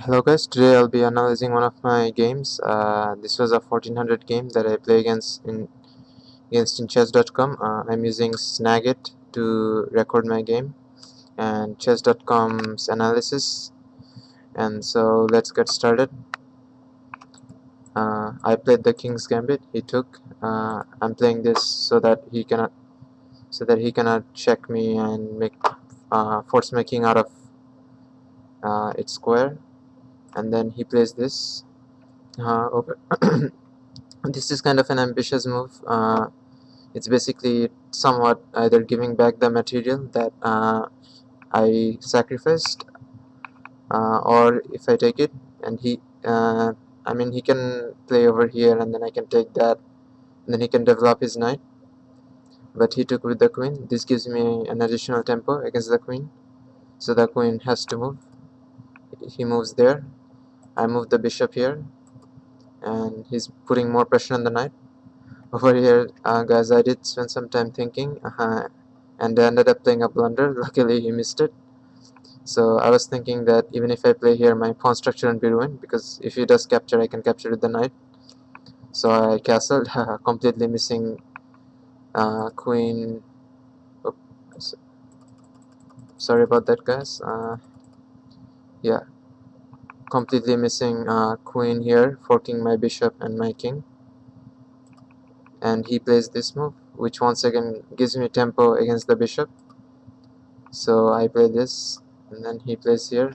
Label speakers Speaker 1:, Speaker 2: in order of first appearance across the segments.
Speaker 1: Hello guys, today I'll be analyzing one of my games. This was a 1400 game that I play against in chess.com. I'm using Snagit to record my game and chess.com's analysis. And so let's get started. I played the King's Gambit. He took. I'm playing this so that he cannot check me and force my king out of its square. And then he plays this. Over. This is kind of an ambitious move. It's basically somewhat either giving back the material that I sacrificed, or if I take it and he can play over here and then I can take that, and then he can develop his knight. But he took with the queen. This gives me an additional tempo against the queen, so the queen has to move. He moves there. I move the bishop here, and he's putting more pressure on the knight. Over here, guys, I did spend some time thinking, and I ended up playing a blunder. Luckily, he missed it. So I was thinking that even if I play here, my pawn structure won't be ruined, because if he does capture, I can capture with the knight. So I castled, completely missing queen. Oops, sorry about that, guys. Yeah, completely missing queen here, forking my bishop and my king. And he plays this move, which once again gives me tempo against the bishop. So I play this, and then he plays here.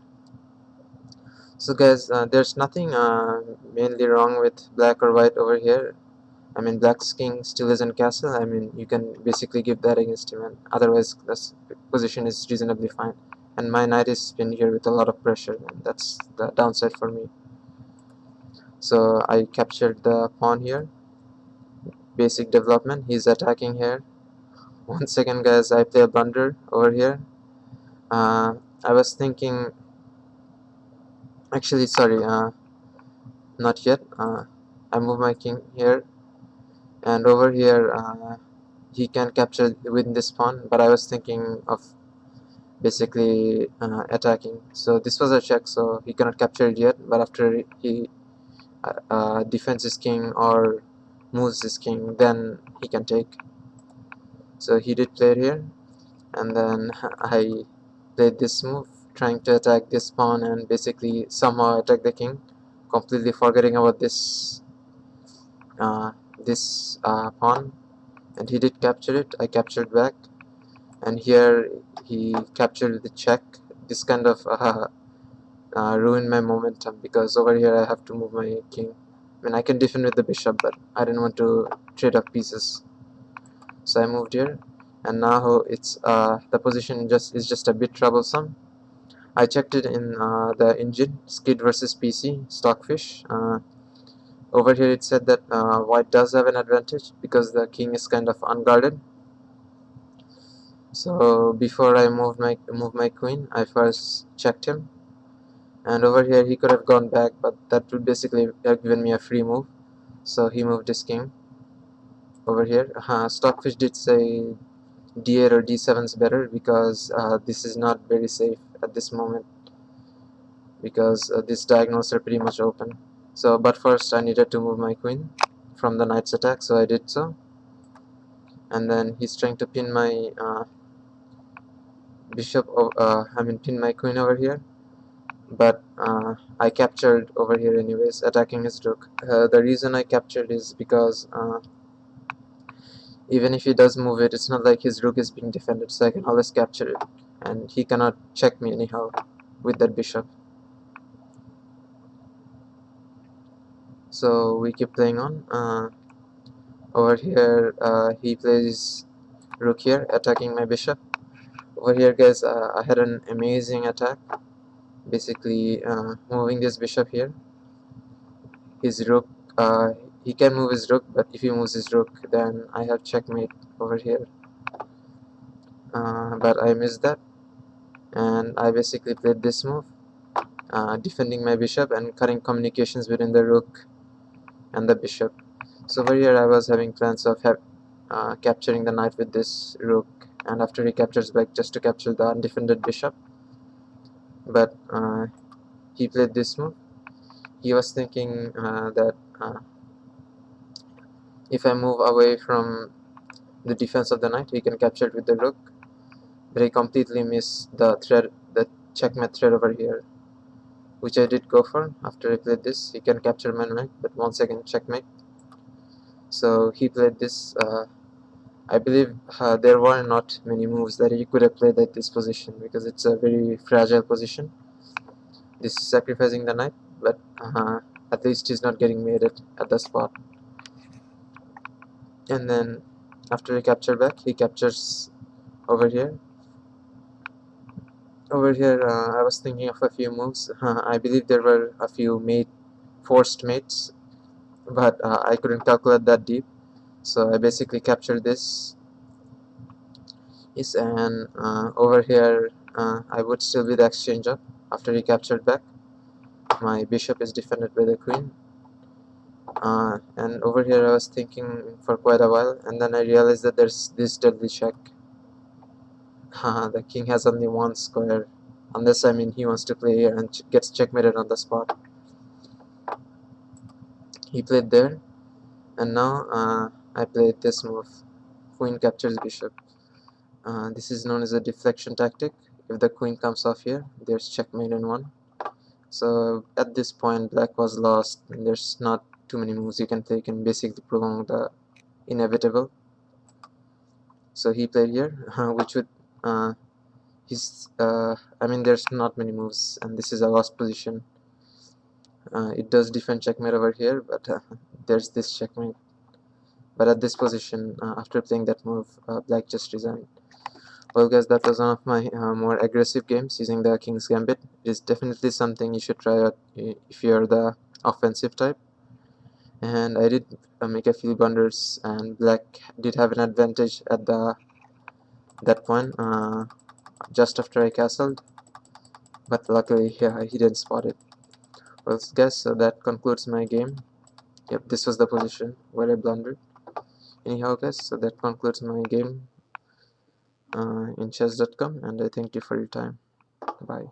Speaker 1: So guys, there's nothing mainly wrong with black or white over here. I mean, black's king still isn't castle. I mean, you can basically give that against him, and otherwise this position is reasonably fine. And my knight is pinned here with a lot of pressure, and that's the downside for me. So I captured the pawn here. Basic development. He's attacking here. One second, guys. I play a blunder over here. I was thinking. Actually, sorry. Not yet. I move my king here, and over here he can capture with this pawn, but I was thinking of basically attacking. So this was a check, so he cannot capture it yet, but after he defends his king or moves his king, then he can take. So he did play it here, and then I played this move, trying to attack this pawn and basically somehow attack the king, completely forgetting about uh, this pawn. And he did capture it. I captured back, and here he captured the check. This kind of ruined my momentum, because over here I have to move my king. I mean, I can defend with the bishop, but I didn't want to trade up pieces, so I moved here. And now it's the position is just a bit troublesome. I checked it in the engine, Skid versus PC, Stockfish. Over here it said that white does have an advantage because the king is kind of unguarded. So before I move my queen, I first checked him, and over here he could have gone back, but that would basically have given me a free move. So he moved his king over here. Stockfish did say d8 or d7 is better, because this is not very safe at this moment, because these diagonals are pretty much open. So, but first I needed to move my queen from the knight's attack, so I did so. And then he's trying to pin my pin my queen over here, but I captured over here anyways, attacking his rook. The reason I captured is because even if he does move it, it's not like his rook is being defended, so I can always capture it, and he cannot check me anyhow with that bishop. So we keep playing on. Over here he plays rook here, attacking my bishop. Over here, guys, I had an amazing attack, basically moving this bishop here. His rook, he can move his rook, but if he moves his rook, then I have checkmate over here. But I missed that, and I basically played this move, defending my bishop and cutting communications between the rook and the bishop. So over here I was having plans of capturing the knight with this rook, and after he captures back, just to capture the undefended bishop. But he played this move. He was thinking that if I move away from the defense of the knight, he can capture it with the rook, but he completely missed the checkmate thread over here, which I did go for. After I played this, he can capture my knight, but once again checkmate. So he played this. I believe there were not many moves that he could have played at this position, because it's a very fragile position. This is sacrificing the knight, but at least he's not getting made at the spot. And then after he captured back, he captures over here. Over here, I was thinking of a few moves. I believe there were a few forced mates, but I couldn't calculate that deep. So I basically captured this. And over here, I would still be the exchange up after he captured back. My bishop is defended by the queen. And over here I was thinking for quite a while, and then I realized that there's this deadly check. The king has only one square, unless he wants to play here and gets checkmated on the spot. He played there, and now I played this move. Queen captures bishop. This is known as a deflection tactic. If the queen comes off here, there's checkmate in one. So at this point, black was lost, and there's not too many moves you can play. You can basically prolong the inevitable. So he played here, which would there's not many moves, and this is a lost position. It does defend checkmate over here, but there's this checkmate. But at this position, after playing that move, black just resigned. Well guys, that was one of my more aggressive games using the King's Gambit. It is definitely something you should try out if you're the offensive type. And I did make a few blunders, and black did have an advantage at that point, just after I castled, but luckily he didn't spot it. Well guys, so that concludes my game. Yep, this was the position where I blundered. Anyhow guys, so that concludes my game in chess.com, and I thank you for your time. Bye.